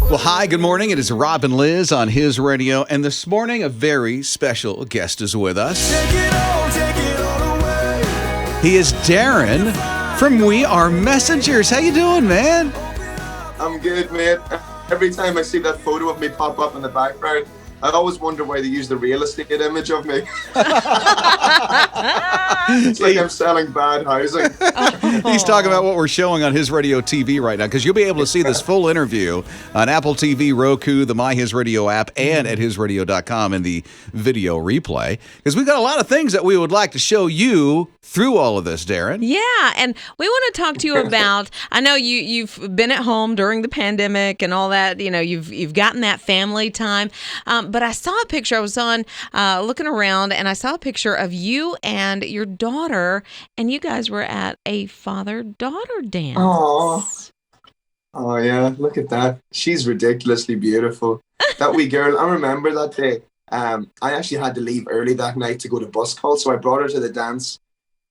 Well, hi, good morning. It is Rob and Liz on His Radio, and this morning a very special guest is with us. He is Darren from We Are Messengers. How you doing, man? I'm good, mate. Every time I see that photo of me pop up in the background, I always wonder why they use the real estate image of me. It's like I'm selling bad housing. He's talking about what we're showing on His Radio TV right now, because you'll be able to see this full interview on Apple TV, Roku, the My HISRadio app, and at hisradio.com in the video replay. Because we've got a lot of things that we would like to show you through all of this, Darren. Yeah, and we want to talk to you about, I know you've been at home during the pandemic and all that, you know, you've gotten that family time, but I saw a picture, I was on looking around, and I saw a picture of you and your daughter, and you guys were at a father-daughter dance. Oh yeah, look at that. She's ridiculously beautiful. That wee girl, I remember that day. I actually had to leave early that night to go to bus call, so I brought her to the dance.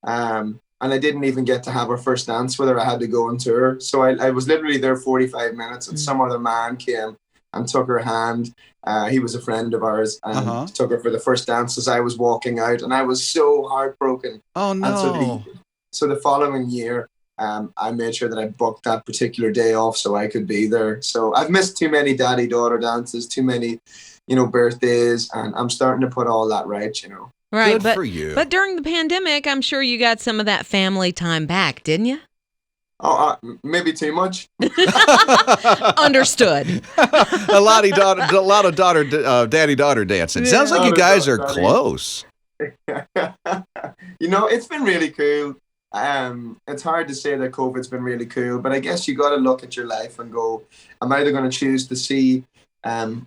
And I didn't even get to have her first dance with her. I had to go and tour. So I was literally there 45 minutes, and some other man came and took her hand. He was a friend of ours, and took her for the first dance as I was walking out, and I was so heartbroken. Oh, no. And so the following year, I made sure that I booked that particular day off so I could be there. So I've missed too many daddy-daughter dances, too many, birthdays, and I'm starting to put all that right, Right, Good for you. But during the pandemic, I'm sure you got some of that family time back, didn't you? Oh, maybe too much. Understood. a lot of daddy-daughter dancing. Yeah. Sounds like you guys are close. It's been really cool. It's hard to say that COVID's been really cool, but I guess you got to look at your life and go, I'm either going to choose to see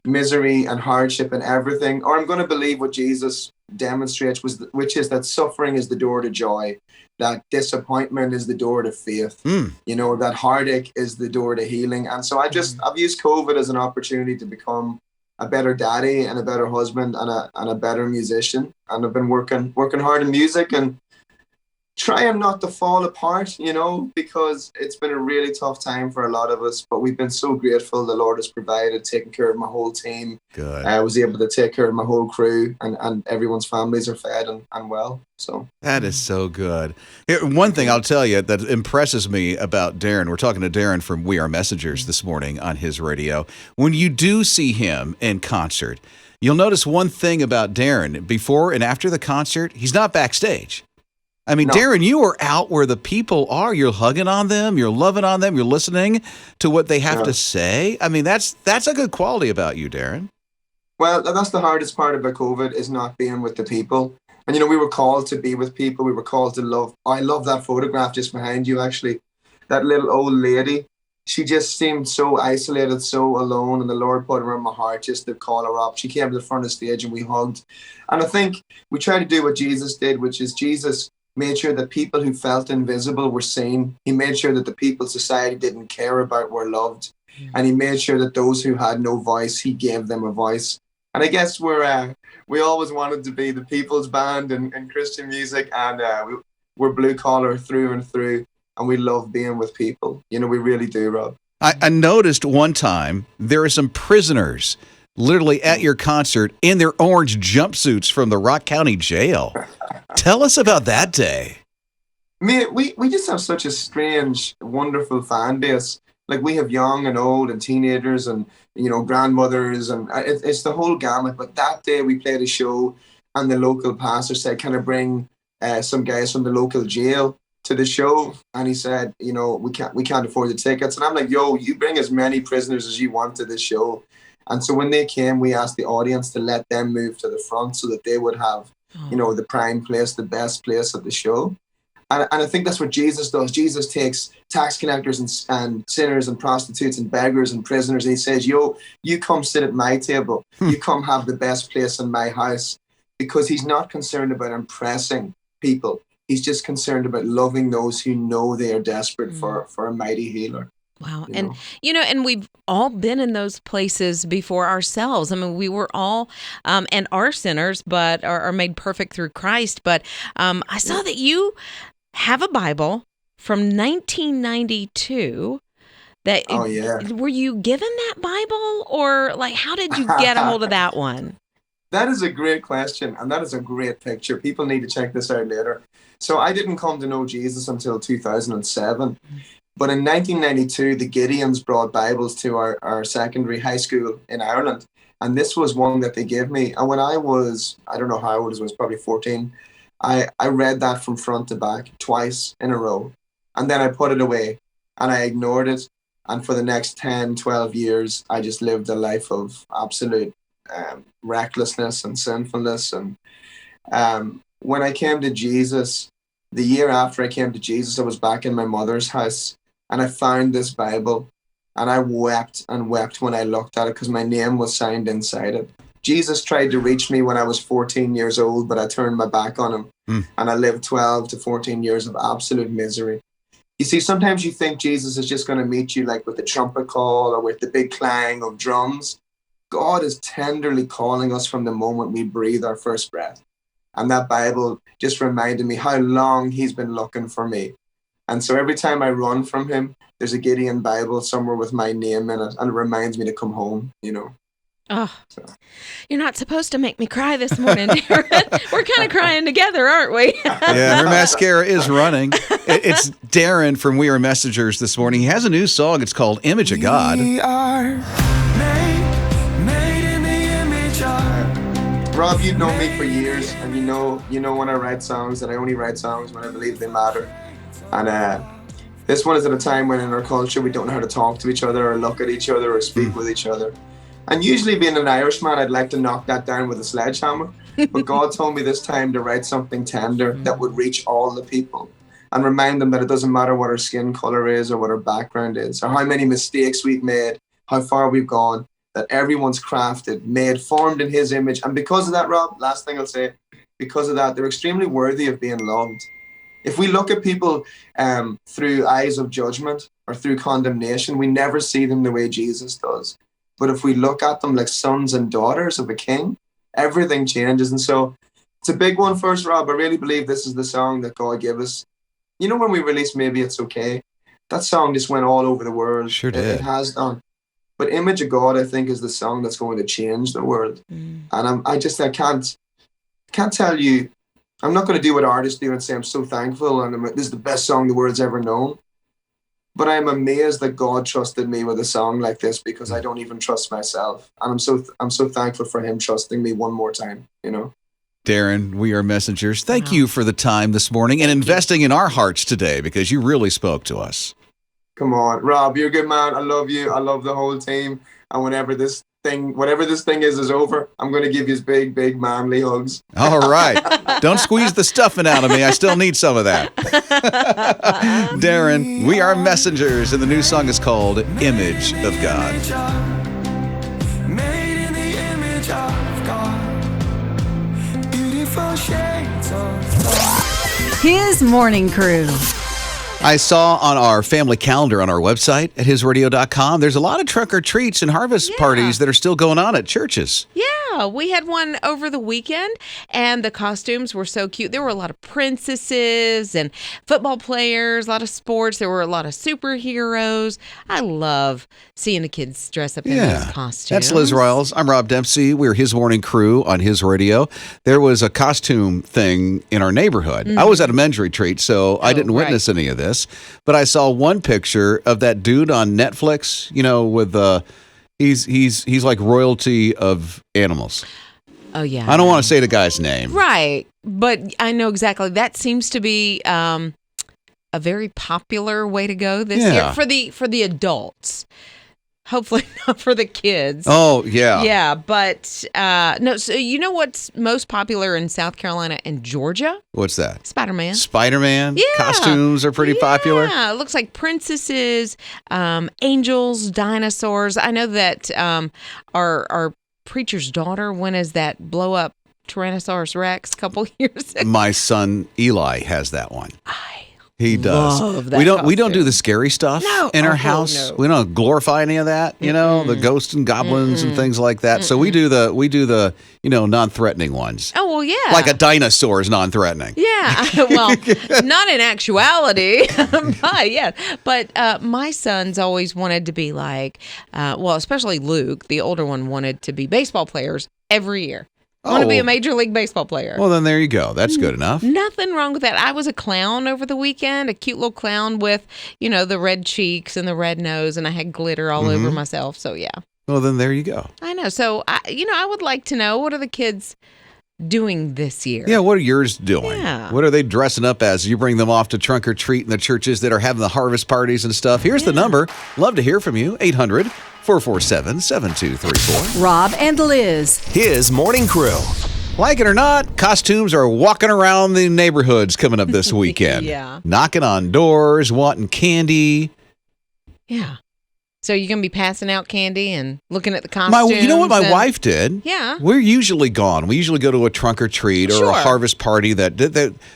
misery and hardship and everything, or I'm going to believe what Jesus demonstrates, which is that suffering is the door to joy, that disappointment is the door to faith, that heartache is the door to healing. And so I've used COVID as an opportunity to become a better daddy and a better husband and a better musician. And I've been working hard in music and trying not to fall apart, because it's been a really tough time for a lot of us, but we've been so grateful. The Lord has provided, taken care of my whole team. Good. I was able to take care of my whole crew, and everyone's families are fed and well. So that is so good. Here, one thing I'll tell you that impresses me about Darren, we're talking to Darren from We Are Messengers this morning on His Radio. When you do see him in concert, you'll notice one thing about Darren. Before and after the concert, he's not backstage. I mean, no. Darren, you are out where the people are. You're hugging on them. You're loving on them. You're listening to what they have to say. I mean, that's a good quality about you, Darren. Well, that's the hardest part about COVID, is not being with the people. And, we were called to be with people. We were called to love. I love that photograph just behind you, actually. That little old lady, she just seemed so isolated, so alone. And the Lord put her in my heart just to call her up. She came to the front of the stage and we hugged. And I think we tried to do what Jesus did, which is Jesus made sure that people who felt invisible were seen. He made sure that the people society didn't care about were loved. And he made sure that those who had no voice, he gave them a voice. And I guess we always wanted to be the people's band in Christian music, and we're blue collar through and through, and we love being with people. We really do, Rob. I noticed one time there are some prisoners literally at your concert in their orange jumpsuits from the Rock County Jail. Tell us about that day. Mate, we just have such a strange, wonderful fan base. Like, we have young and old and teenagers and, grandmothers, and it's the whole gamut. But that day we played a show, and the local pastor said, can I bring some guys from the local jail to the show? And he said, we can't afford the tickets. And I'm like, yo, you bring as many prisoners as you want to this show. And so when they came, we asked the audience to let them move to the front so that they would have, the prime place, the best place at the show. And I think that's what Jesus does. Jesus takes tax collectors and sinners and prostitutes and beggars and prisoners, and he says, yo, you come sit at my table. You come have the best place in my house. Because he's not concerned about impressing people. He's just concerned about loving those who know they are desperate for a mighty healer. Wow. And we've all been in those places before ourselves. I mean, we were all and are sinners, but are made perfect through Christ. But I saw that you have a Bible from 1992 That Oh, yeah. were you given that Bible, or like how did you get a hold of that one? That is a great question, and that is a great picture. People need to check this out later. So I didn't come to know Jesus until 2007. But in 1992, the Gideons brought Bibles to our secondary high school in Ireland. And this was one that they gave me. And when I was, I don't know how old I was, probably 14, I read that from front to back twice in a row. And then I put it away and I ignored it. And for the next 10, 12 years, I just lived a life of absolute recklessness and sinfulness. And when I came to Jesus, the year after I came to Jesus, I was back in my mother's house and I found this Bible and I wept and wept when I looked at it because my name was signed inside it. Jesus tried to reach me when I was 14 years old, but I turned my back on him and I lived 12 to 14 years of absolute misery. You see, sometimes you think Jesus is just going to meet you like with the trumpet call or with the big clang of drums. God is tenderly calling us from the moment we breathe our first breath. And that Bible just reminded me how long he's been looking for me. And so every time I run from him, there's a Gideon Bible somewhere with my name in it, and it reminds me to come home, you know. Oh, so. You're not supposed to make me cry this morning, Darren. We're kind of crying together, aren't we? Yeah, her mascara is running. It's Darren from We Are Messengers this morning. He has a new song. It's called Image of God. We are made in the image of. Rob, you've known me for years, and you know when I write songs that I only write songs when I believe they matter. And this one is at a time when in our culture we don't know how to talk to each other or look at each other or speak with each other. And usually being an Irishman, I'd like to knock that down with a sledgehammer. But God told me this time to write something tender that would reach all the people and remind them that it doesn't matter what our skin color is or what our background is or how many mistakes we've made, how far we've gone, that everyone's crafted, made, formed in his image. And because of that, Rob, last thing I'll say, because of that, they're extremely worthy of being loved. If we look at people through eyes of judgment or through condemnation, we never see them the way Jesus does. But if we look at them like sons and daughters of a king, everything changes. And so it's a big one for us, Rob. I really believe this is the song that God gave us. You know, when we released Maybe It's Okay, that song just went all over the world. Sure did. It has done. But Image of God, I think, is the song that's going to change the world. And I can't tell you, I'm not going to do what artists do and say I'm so thankful and this is the best song the world's ever known. But I'm amazed that God trusted me with a song like this because I don't even trust myself. And I'm so thankful for him trusting me one more time, you know. Darren, We Are Messengers. Thank you for the time this morning and investing in our hearts today because you really spoke to us. Come on, Rob, you're a good man. I love you. I love the whole team. And whatever this thing is over, I'm going to give you big, big manly hugs. All right. Don't squeeze the stuffing out of me. I still need some of that. Darren, We Are Messengers, and the new song is called Image of God. Made in the image of God. Beautiful shades of God. His Morning Crew. I saw on our family calendar on our website at hisradio.com, there's a lot of trunk or treats and harvest parties that are still going on at churches. Yeah, we had one over the weekend, and the costumes were so cute. There were a lot of princesses and football players, a lot of sports. There were a lot of superheroes. I love seeing the kids dress up in those costumes. That's Liz Riles. I'm Rob Dempsey. We're His Morning Crew on His Radio. There was a costume thing in our neighborhood. I was at a men's retreat, so I didn't witness any of this. But I saw one picture of that dude on Netflix, you know, with he's like royalty of animals. Oh, yeah. I don't want to say the guy's name. Right. But I know exactly. That seems to be a very popular way to go this year for the adults. Hopefully not for the kids. Oh, yeah. Yeah, but no, so you know what's most popular in South Carolina and Georgia? What's that? Spider-Man. Spider-Man? Yeah. Costumes are pretty popular. Yeah, it looks like princesses, angels, dinosaurs. I know that our preacher's daughter went as that blow-up Tyrannosaurus Rex a couple years ago. My son Eli has that one. He does. Love that we don't do costume. the scary stuff No. in our Oh, house. no. We don't glorify any of that, the ghosts and goblins and things like that. So we do the non-threatening ones. Oh, well, yeah. Like a dinosaur is non-threatening. Yeah. Well, not in actuality, but yeah. But my sons always wanted to be like, especially Luke, the older one, wanted to be baseball players every year. Want to be a Major League Baseball player. Well, then there you go. That's good enough. Nothing wrong with that. I was a clown over the weekend, a cute little clown with, the red cheeks and the red nose, and I had glitter all over myself. So, yeah. Well, then there you go. I know. So, I would like to know, what are the kids doing this year? Yeah, what are yours doing? Yeah. What are they dressing up as? You bring them off to trunk or treat in the churches that are having the harvest parties and stuff. Here's the number. Love to hear from you. 800-447-7234. Rob and Liz. His morning crew. Like it or not, costumes are walking around the neighborhoods coming up this weekend. Yeah. Knocking on doors, wanting candy. Yeah. So you're going to be passing out candy and looking at the costumes? You know what my wife did? Yeah. We're usually gone. We usually go to a trunk or treat or Sure. a harvest party. That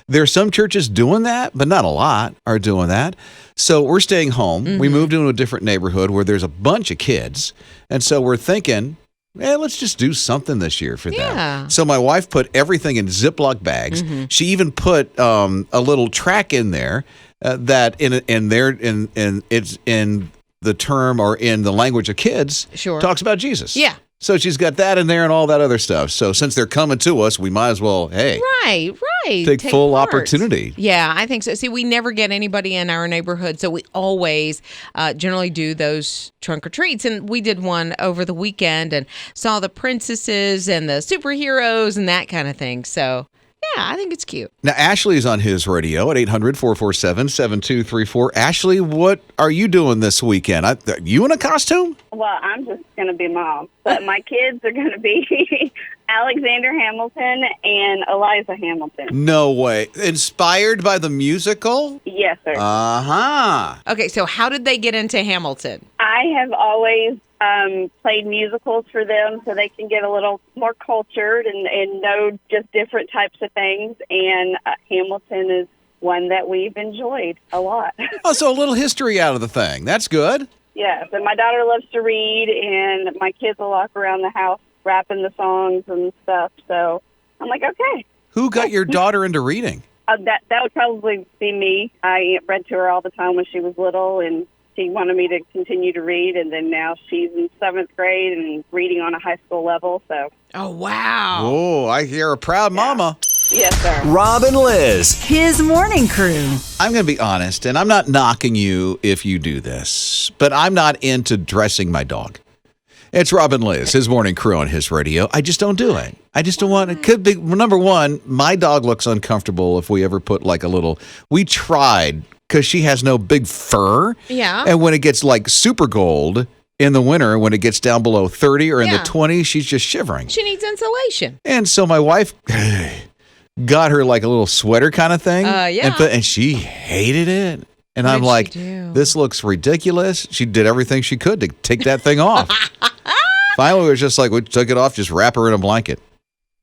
there are some churches doing that, but not a lot are doing that. So we're staying home. We moved into a different neighborhood where there's a bunch of kids. And so we're thinking, let's just do something this year for Yeah. them. So my wife put everything in Ziploc bags. She even put a little track in there that it's in the term or in the language of kids talks about Jesus. Yeah. So she's got that in there and all that other stuff. So since they're coming to us, we might as well, Right. take full part. opportunity. Yeah, I think so. See, we never get anybody in our neighborhood, so we always generally do those trunk or treats. And we did one over the weekend and saw the princesses and the superheroes and that kind of thing. So, yeah, I think it's cute. Now, Ashley's on his radio at 800-447-7234. Ashley, what are you doing this weekend? You in a costume? Well, I'm just going to be mom, but my kids are going to be Alexander Hamilton and Eliza Hamilton. No way. Inspired by the musical? Yes, sir. Uh-huh. Okay, so how did they get into Hamilton? I have always played musicals for them so they can get a little more cultured and know just different types of things. And Hamilton is one that we've enjoyed a lot. Oh, so a little history out of the thing. That's good. Yes, and my daughter loves to read, and my kids will walk around the house rapping the songs and stuff. So I'm like, okay. Who got your daughter into reading? That would probably be me. I read to her all the time when she was little, and she wanted me to continue to read, and then now she's in 7th grade and reading on a high school level. So. Oh, wow. Oh, I hear a proud mama. Yes, sir. Rob and Liz. His morning crew. I'm going to be honest, and I'm not knocking you if you do this, but I'm not into dressing my dog. It's Rob and Liz, his morning crew on his radio. I just don't do it. I just don't want it. Could be, number one, my dog looks uncomfortable if we ever put like a little, we tried because she has no big fur. Yeah. And when it gets like super cold in the winter, when it gets down below 30 or in the 20s, she's just shivering. She needs insulation. And so my wife got her like a little sweater kind of thing. Yeah. And she hated it. And What I'm did like, she do? this looks ridiculous. She did everything she could to take that thing off. Finally, it was just like, we took it off, just wrap her in a blanket.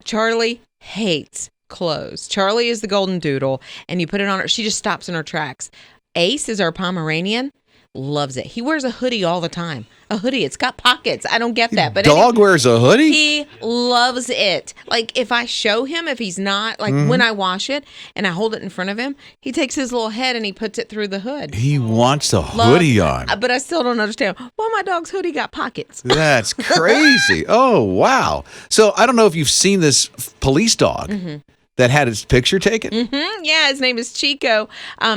Charlie hates clothes. Charlie is the golden doodle, and you put it on her. She just stops in her tracks. Ace is our Pomeranian. Loves it. He wears a hoodie all the time. A hoodie. It's got pockets. I don't get that. But Dog wears a hoodie? he loves it. Like, if I show him, if he's not, like when I wash it and I hold it in front of him, he takes his little head and he puts it through the hood. He wants a hoodie on. But I still don't understand why my dog's hoodie got pockets. That's crazy. Oh, wow. So I don't know if you've seen this police dog that had its picture taken. Yeah, his name is Chico.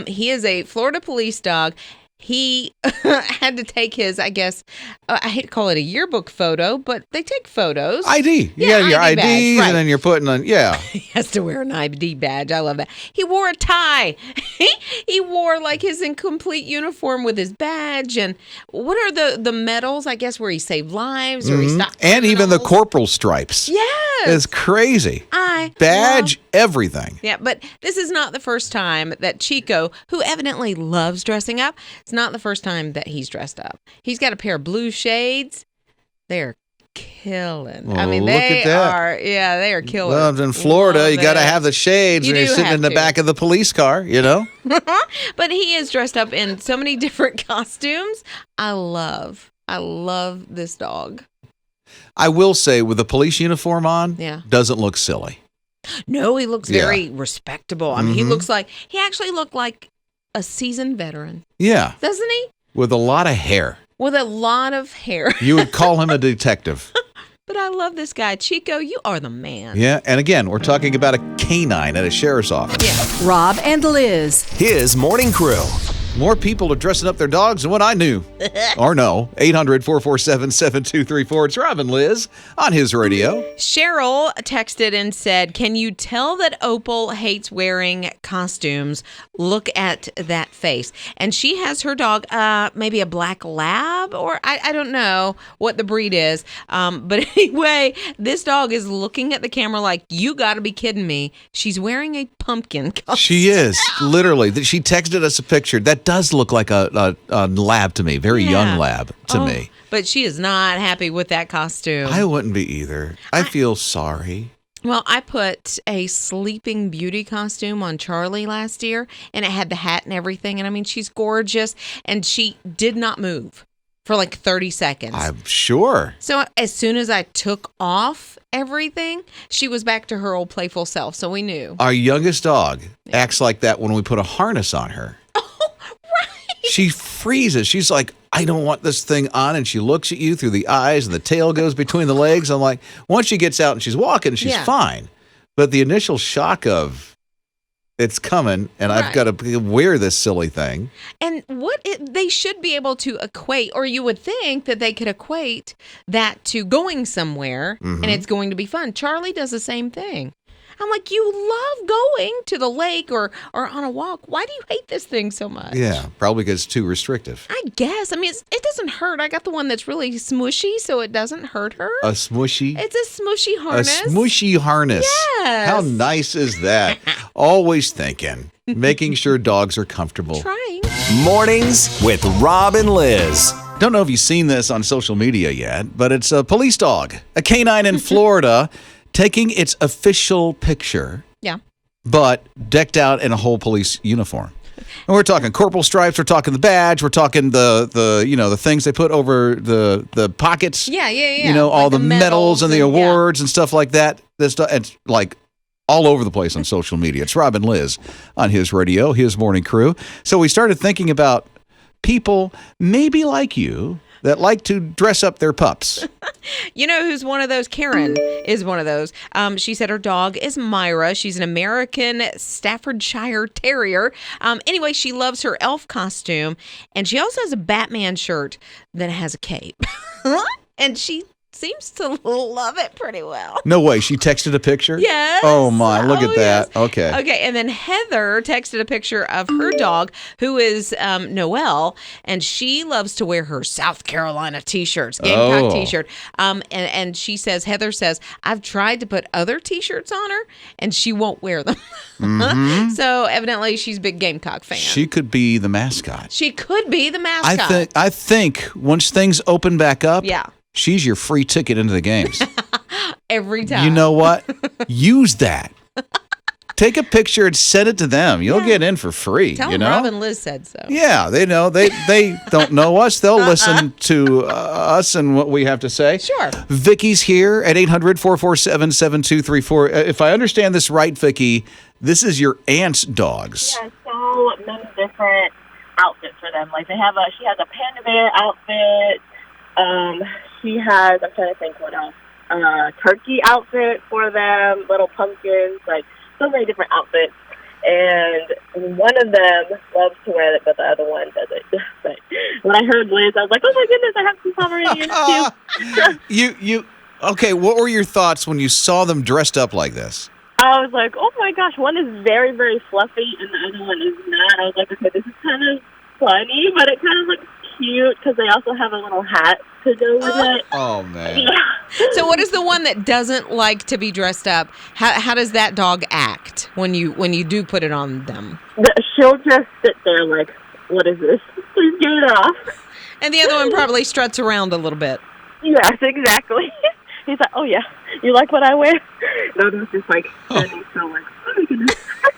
He is a Florida police dog. He had to take his, I guess, I hate to call it a yearbook photo, but they take photos. ID. You Yeah, got your ID badge, IDs, right. and then you're putting on, He has to wear an ID badge. I love that. He wore a tie. He wore like his incomplete uniform with his badge. And what are the medals, I guess, where he saved lives or he stopped and even the criminals? corporal stripes. Yes. It's crazy. Badge, everything. Yeah, but this is not the first time that Chico, who evidently loves dressing up, it's not the first time that he's dressed up. He's got a pair of blue shades. They're killing. Oh, I mean, look they at that. are. Yeah, they are killing. Well, in Florida, Love you got to it. have the shades You when you're do sitting have in the to. back of the police car, you know? But he is dressed up in so many different costumes. I love this dog. I will say, with the police uniform on, Yeah. doesn't look silly. No, he looks Yeah. very respectable. I mean, he actually looked like a seasoned veteran, Yeah, doesn't he? with a lot of hair. With a lot of hair. You would call him a detective. But I love this guy. Chico, you are the man. Yeah, and again, we're talking about a canine at a sheriff's office. Yeah. Rob and Liz. His morning crew. More people are dressing up their dogs than what I knew. Or no. 800-447-7234. It's Rob and Liz on his radio. Cheryl texted and said, "Can you tell that Opal hates wearing costumes? Look at that face." And she has her dog, maybe a black lab, or I don't know what the breed is. But anyway, this dog is looking at the camera like, you got to be kidding me. She's wearing a pumpkin costume. She is, literally. She texted us a picture. That does look like a lab to me. Very young lab to me. But she is not happy with that costume. I wouldn't be either. I feel sorry. Well, I put a Sleeping Beauty costume on Charlie last year, and it had the hat and everything. And I mean, she's gorgeous, and she did not move for like 30 seconds. I'm sure. So as soon as I took off everything, she was back to her old playful self. So we knew. Our youngest dog acts like that when we put a harness on her. Oh, right. She freezes. She's like, I don't want this thing on. And she looks at you through the eyes and the tail goes between the legs. I'm like, once she gets out and she's walking, she's fine. But the initial shock of it's coming and I've got to wear this silly thing. And they should be able to equate, or you would think that they could equate that to going somewhere and it's going to be fun. Charlie does the same thing. I'm like, you love going to the lake or on a walk. Why do you hate this thing so much? Yeah, probably because it's too restrictive. I guess. I mean, it doesn't hurt. I got the one that's really smushy, so it doesn't hurt her. A smushy? It's a smushy harness. A smushy harness. Yes. How nice is that? Always thinking, making sure dogs are comfortable. Trying. Mornings with Rob and Liz. Don't know if you've seen this on social media yet, but it's a police dog, a canine in Florida, taking its official picture, but decked out in a whole police uniform. And we're talking corporal stripes, we're talking the badge, we're talking the things they put over the pockets. Yeah. You know, all the medals and the awards and stuff like that. This stuff, it's like all over the place on social media. It's Rob and Liz on his radio, his morning crew. So we started thinking about people maybe like you that like to dress up their pups. You know who's one of those? Karen is one of those. She said her dog is Myra. She's an American Staffordshire Terrier. Anyway, she loves her elf costume, and she also has a Batman shirt that has a cape. And she seems to love it pretty well. No way. She texted a picture? Yes. Oh, my. Look at that. Yes. Okay. Okay. And then Heather texted a picture of her dog, who is Noelle, and she loves to wear her South Carolina T-shirts, Gamecock T-shirt. And she says, Heather says, I've tried to put other T-shirts on her, and she won't wear them. So evidently she's a big Gamecock fan. She could be the mascot. She could be the mascot. I think once things open back up, Yeah. she's your free ticket into the games. Every time. You know what? Use that. Take a picture and send it to them. You'll get in for free. Tell you them know? Rob and Liz said so. Yeah, they know. They don't know us. They'll listen to us and what we have to say. Sure. Vicky's here at 800-447-7234. If I understand this right, Vicky, this is your aunt's dogs. Yeah, so many different outfits for them. Like she has a panda bear outfit. She has, I'm trying to think what else, turkey outfit for them, little pumpkins, like so many different outfits. And one of them loves to wear it, but the other one doesn't. But when I heard Liz, I was like, oh my goodness, I have some Pomeranians too. Okay, what were your thoughts when you saw them dressed up like this? I was like, oh my gosh, one is very, very fluffy and the other one is not. I was like, okay, this is kind of funny, but it kind of looks cute because they also have a little hat to go with it. Oh, man. Yeah. So what is the one that doesn't like to be dressed up? How does that dog act when you do put it on them? She'll just sit there like, what is this? Please get it off. And the other one probably struts around a little bit. Yes, exactly. He's like, oh, yeah, you like what I wear? No, this is like, so like, oh, my goodness.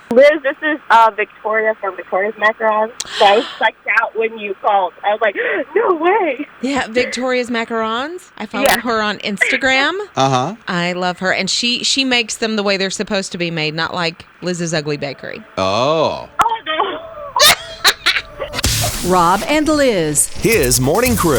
Liz, this is Victoria from Victoria's Macarons. So I was psyched out when you called. I was like, no way. Yeah, Victoria's Macarons. I follow her on Instagram. Uh-huh. I love her. And she makes them the way they're supposed to be made, not like Lizz's Ugly Bakery. Oh. Oh, no. Rob and Liz. His morning crew.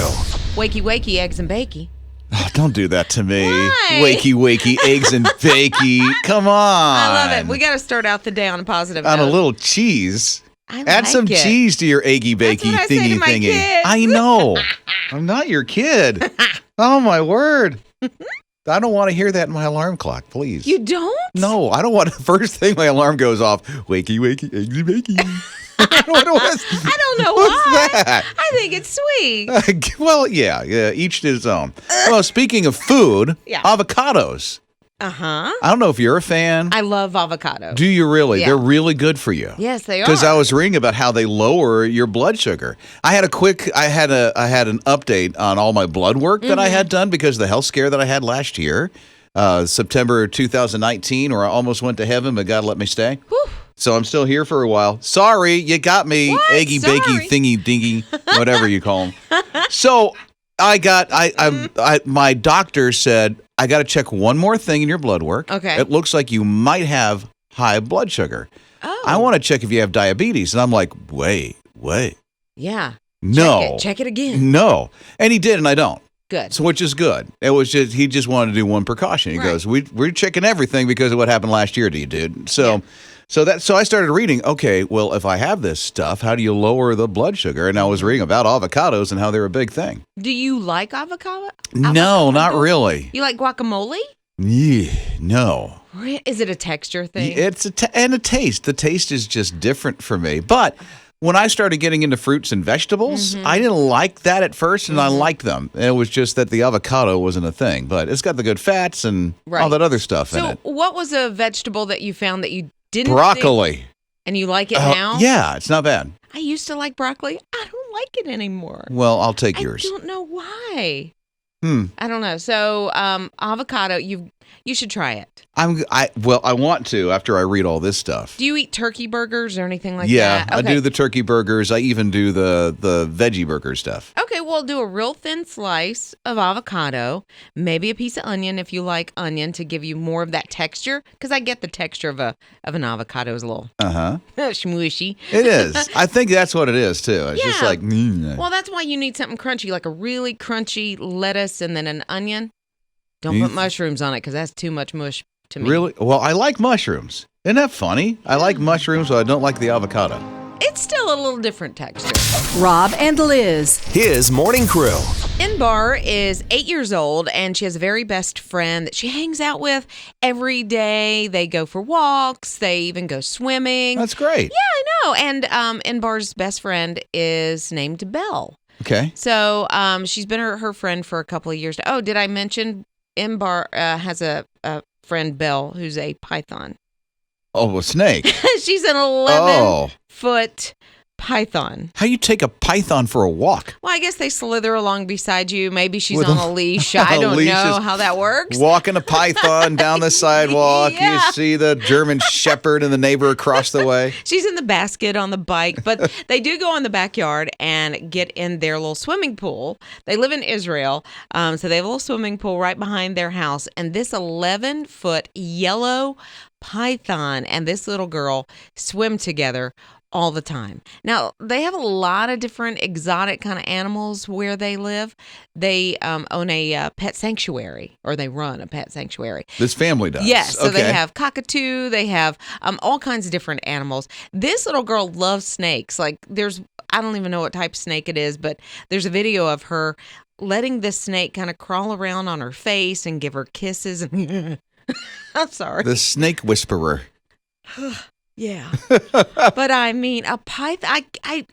Wakey, wakey, eggs and bakey. Oh, don't do that to me. Why? Wakey, wakey, eggs and bakey. Come on. I love it. We got to start out the day on a positive On note. a little cheese. I Add like some it. cheese to your eggy bakey That's what I say thingy to my thingy. kids. I know. I'm not your kid. Oh my word. I don't want to hear that in my alarm clock, please. You don't? No, I don't want the first thing my alarm goes off. Wakey, wakey, eggs and bakey. I don't know What's why. that? I think it's sweet. Well, yeah, each to his own. Well, speaking of food, Yeah. avocados. Uh-huh. I don't know if you're a fan. I love avocado. Do you really? Yeah. They're really good for you. Yes, they are. Because I was reading about how they lower your blood sugar. I had an update on all my blood work that I had done because of the health scare that I had last year, September 2019, where I almost went to heaven, but God let me stay. Whew. So I'm still here for a while. Sorry, you got me, What? eggy, Sorry. bakey, thingy, dingy, whatever you call them. So my doctor said, I got to check one more thing in your blood work. Okay. It looks like you might have high blood sugar. Oh. I want to check if you have diabetes. And I'm like, wait. Yeah. No. Check it again. No. And he did, and I don't. Good. So, which is good. It was just, he just wanted to do one precaution. He Right. goes, we're checking everything because of what happened last year to you, dude. So I started reading, okay, well, if I have this stuff, how do you lower the blood sugar? And I was reading about avocados and how they're a big thing. Do you like avocado? No, not really. You like guacamole? Yeah, no. Is it a texture thing? It's and a taste. The taste is just different for me. But when I started getting into fruits and vegetables, I didn't like that at first, and I liked them. It was just that the avocado wasn't a thing. But it's got the good fats and all that other stuff in So it. what was a vegetable that you found that you didn't Broccoli. think, and you like it now? Yeah, it's not bad. I used to like broccoli. I don't like it anymore. Well, I'll take yours. I don't know why. Hmm. I don't know. So avocado, you should try it. I want to after I read all this stuff. Do you eat turkey burgers or anything like Yeah, that? I do the turkey burgers. I even do the veggie burger stuff. Okay, well, do a real thin slice of avocado, maybe a piece of onion if you like onion to give you more of that texture. Because I get the texture of an avocado is a little smooshy. It is. I think that's what it is too. It's just Yeah. like. Well, that's why you need something crunchy, like a really crunchy lettuce and then an onion. Don't put mushrooms on it because that's too much mush to me. Really? Well, I like mushrooms. Isn't that funny? I like mushrooms, but I don't like the avocado. It's still a little different texture. Rob and Liz. His morning crew. Inbar is 8 years old, and she has a very best friend that she hangs out with every day. They go for walks. They even go swimming. That's great. Yeah, I know. And Inbar's best friend is named Belle. Okay. So she's been her friend for a couple of years. Oh, did I mention Inbar has a friend, Belle, who's a python. Oh, a snake. She's an 11-foot python. How you take a python for a walk? Well, I guess they slither along beside you. Maybe she's With on a- a leash. I a don't leash know is- how that works. Walking a python down the sidewalk. Yeah. You see the German shepherd and the neighbor across the way. She's in the basket on the bike, but they do go in the backyard and get in their little swimming pool. They live in Israel, so they have a little swimming pool right behind their house. And this 11-foot yellow python and this little girl swim together all the time. Now, they have a lot of different exotic kind of animals where they live. They own a pet sanctuary, or they run a pet sanctuary. This family does. Yes, so okay. they have cockatoo, they have all kinds of different animals. This little girl loves snakes. Like I don't even know what type of snake it is, but there's a video of her letting this snake kind of crawl around on her face and give her kisses. I'm sorry. The snake whisperer. Yeah. But I mean, a python, I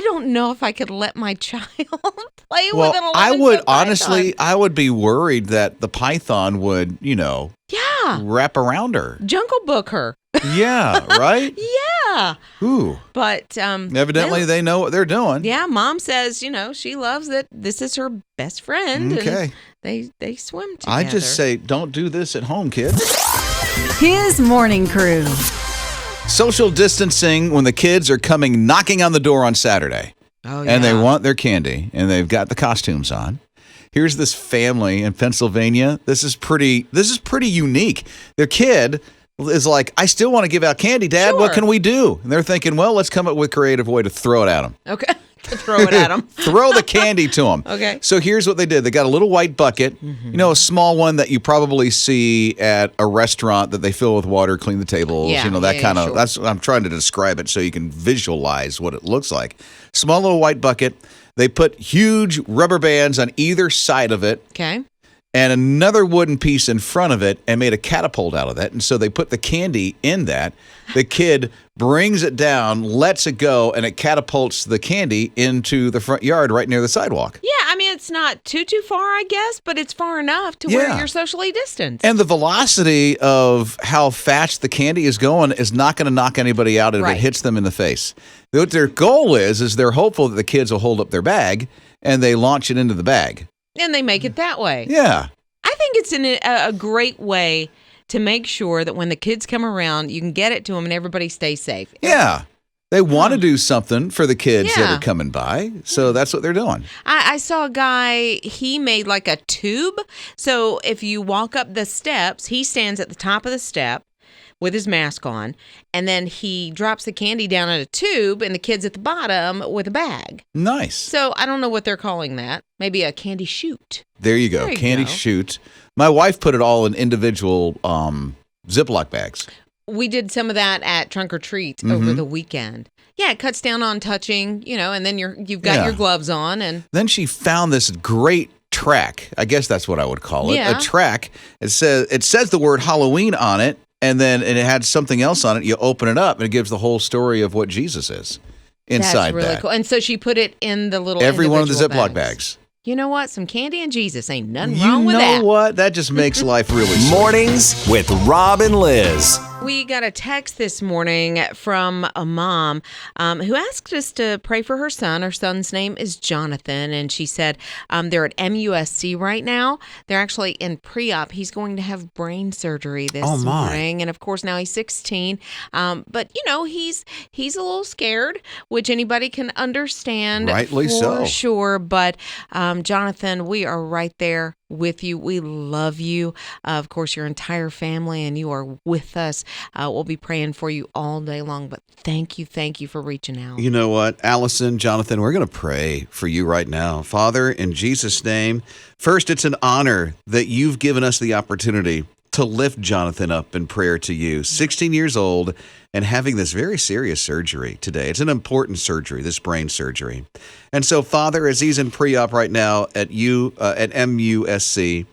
don't know if I could let my child play with an 11-foot I would python. honestly, I would be worried that the python would, Yeah. wrap around her. Jungle Book her. Yeah, right? Yeah. Ooh. But Evidently, they know what they're doing. yeah, Mom says, she loves that this is her best friend. Okay. And they swim together. I just say, don't do this at home, kids. His morning crew. Social distancing when the kids are coming knocking on the door on Saturday. Oh, yeah. And they want their candy, and they've got the costumes on. Here's this family in Pennsylvania. This is pretty unique. Their kid is like, I still want to give out candy, Dad. Sure. What can we do? And they're thinking, well, let's come up with a creative way to throw it at them. Okay. Throw it at them. Throw the candy to them. Okay. So here's what they did. They got a little white bucket, a small one that you probably see at a restaurant that they fill with water, clean the tables, Yeah, that kind of, sure. that's what I'm trying to describe it so you can visualize what it looks like. Small little white bucket. They put huge rubber bands on either side of it. Okay. And another wooden piece in front of it and made a catapult out of that. And so they put the candy in that. The kid brings it down, lets it go, and it catapults the candy into the front yard right near the sidewalk. Yeah, it's not too far, I guess, but it's far enough to where you're socially distanced. And the velocity of how fast the candy is going is not going to knock anybody out if it hits them in the face. What their goal is they're hopeful that the kids will hold up their bag and they launch it into the bag. And they make it that way. Yeah. I think it's a great way to make sure that when the kids come around, you can get it to them and everybody stays safe. Yeah. They want to do something for the kids that Yeah. are coming by. So that's what they're doing. I saw a guy, he made like a tube. So if you walk up the steps, he stands at the top of the step with his mask on, and then he drops the candy down in a tube, and the kid's at the bottom with a bag. Nice. So I don't know what they're calling that. Maybe a candy chute. There you go. There you Candy go. chute. My wife put it all in individual Ziploc bags. We did some of that at Trunk or Treat over the weekend. Yeah, it cuts down on touching, and then you've got your gloves on. And then she found this great track. I guess that's what I would call it. Yeah. A track. It says the word Halloween on it, and it had something else on it. You open it up, and it gives the whole story of what Jesus is inside that's really that. cool. And so she put it in the little Every one of the individual Ziploc bags. You know what? Some candy and Jesus ain't nothing You wrong with that. know what? That just makes life really sweet. Mornings with Rob and Liz. We got a text this morning from a mom who asked us to pray for her son. Her son's name is Jonathan, and she said they're at MUSC right now. They're actually in pre-op. He's going to have brain surgery this morning, and of course now he's 16. But he's a little scared, which anybody can understand. Rightly for so. sure. But Jonathan, we are right there with you. We love you. Of course, your entire family, and you are with us. We'll be praying for you all day long, but thank you for reaching out. You know what, Allison, Jonathan, we're going to pray for you right now. Father, in Jesus' name, first, it's an honor that you've given us the opportunity to lift Jonathan up in prayer to you. 16 years old and having this very serious surgery today. It's an important surgery, this brain surgery. And so, Father, as he's in pre-op right now at MUSC,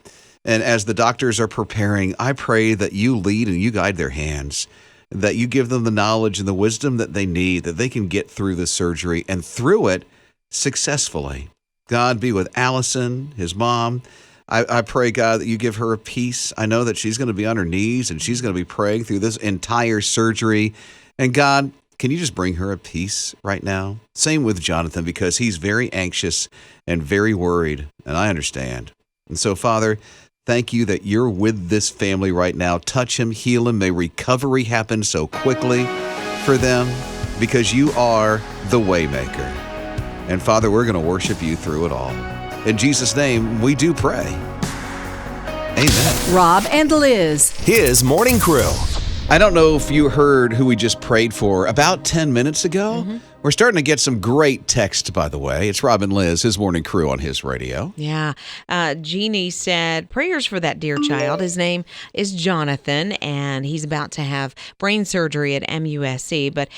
and as the doctors are preparing, I pray that you lead and you guide their hands, that you give them the knowledge and the wisdom that they need, that they can get through the surgery and through it successfully. God, be with Allison, his mom. I pray, God, that you give her a peace. I know that she's going to be on her knees and she's going to be praying through this entire surgery. And God, can you just bring her a peace right now? Same with Jonathan, because he's very anxious and very worried, and I understand. And so, Father, thank you that you're with this family right now. Touch him, heal him. May recovery happen so quickly for them, because you are the Waymaker. And Father, we're going to worship you through it all. In Jesus' name, we do pray. Amen. Rob and Liz. His morning crew. I don't know if you heard who we just prayed for about 10 minutes ago. We're starting to get some great text, by the way. It's Rob and Liz, his morning crew on his radio. Yeah. Jeannie said, prayers for that dear child. His name is Jonathan, and he's about to have brain surgery at MUSC. But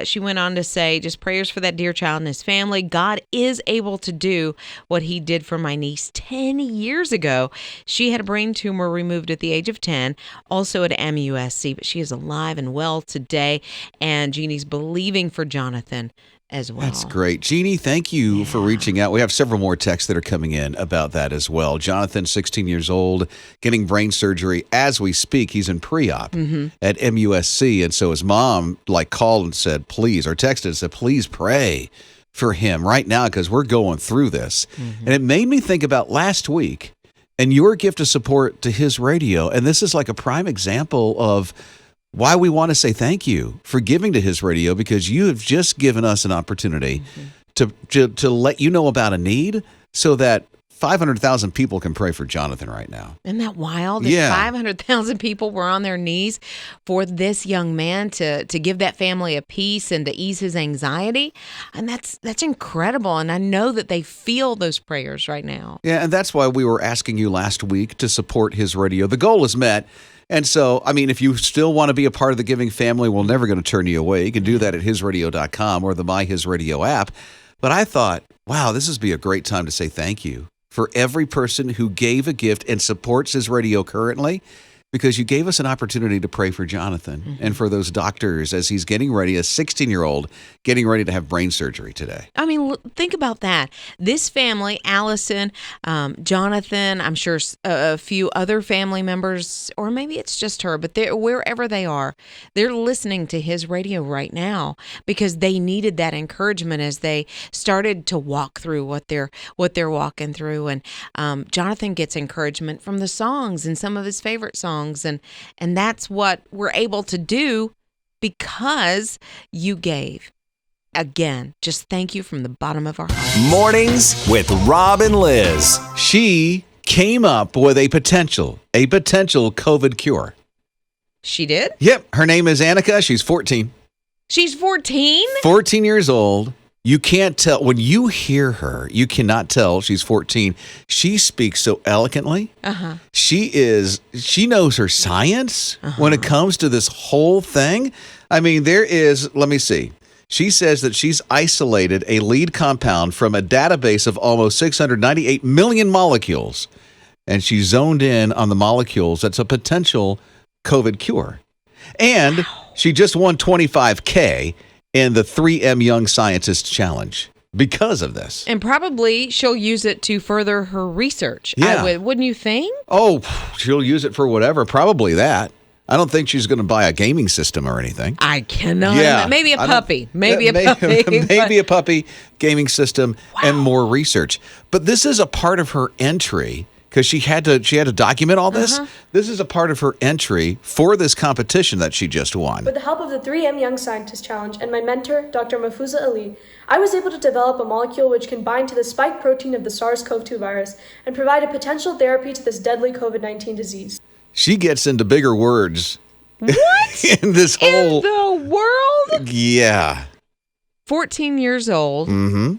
she went on to say, just prayers for that dear child and his family. God is able to do what he did for my niece 10 years ago. She had a brain tumor removed at the age of 10, also at MUSC, but she is alive and well today. And Jeannie's believing for Jonathan as well. That's great. Jeannie, thank you for reaching out. We have several more texts that are coming in about that as well. Jonathan, 16 years old, getting brain surgery as we speak. He's in pre-op at MUSC. And so his mom called and said, please, or texted and said, please pray for him right now because we're going through this. And it made me think about last week and your gift of support to His Radio. And this is like a prime example of why we want to say thank you for giving to His Radio, because you have just given us an opportunity to let you know about a need so that 500,000 people can pray for Jonathan right now. Isn't that wild? Yeah. 500,000 people were on their knees for this young man to give that family a peace and to ease his anxiety. And that's incredible. And I know that they feel those prayers right now. Yeah, and that's why we were asking you last week to support His Radio. The goal is met. And so, I mean, if you still want to be a part of the giving family, we're never going to turn you away. You can do that at hisradio.com or the My HISRadio app. But I thought, wow, this would be a great time to say thank you for every person who gave a gift and supports His Radio currently, because you gave us an opportunity to pray for Jonathan and for those doctors as he's getting ready, a 16-year-old, getting ready to have brain surgery today. I mean, think about that. This family, Allison, Jonathan, I'm sure a few other family members, or maybe it's just her, but wherever they are, they're listening to His Radio right now because they needed that encouragement as they started to walk through what they're walking through. And Jonathan gets encouragement from the songs and some of his favorite songs. And that's what we're able to do because you gave. Again, just thank you from the bottom of our hearts. Mornings with Rob and Liz. She came up with a potential COVID cure. She did? Yep. Her name is Annika. She's 14. She's 14? 14 years old. You can't tell. When you hear her, you cannot tell she's 14. She speaks so eloquently. She knows her science when it comes to this whole thing. I mean, let me see. She says that she's isolated a lead compound from a database of almost 698 million molecules. And she zoned in on the molecules that's a potential COVID cure. And she just won $25K in the 3M Young Scientist Challenge because of this. And probably she'll use it to further her research. Yeah. Wouldn't you think? Oh, she'll use it for whatever. Probably that. I don't think she's going to buy a gaming system or anything. I cannot. Yeah. Maybe a puppy. Maybe a puppy, gaming system, and more research. But this is a part of her entry because she had to document all this. This is a part of her entry for this competition that she just won. With the help of the 3M Young Scientist Challenge and my mentor, Dr. Mahfouza Ali, I was able to develop a molecule which can bind to the spike protein of the SARS-CoV-2 virus and provide a potential therapy to this deadly COVID-19 disease. She gets into bigger words. What? In this whole... In the world? Yeah. 14 years old. Mm-hmm.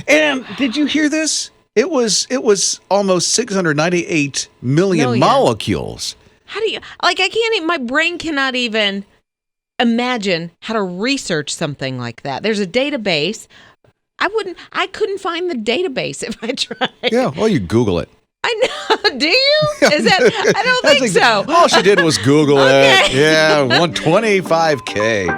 And did you hear this? It was almost 698 million molecules. How do you, I can't even, my brain cannot even imagine how to research something like that. There's a database. I couldn't find the database if I tried. Yeah, well, you Google it. I know. Do you? Is that, I don't think so. All she did was Google it. Yeah, 125K.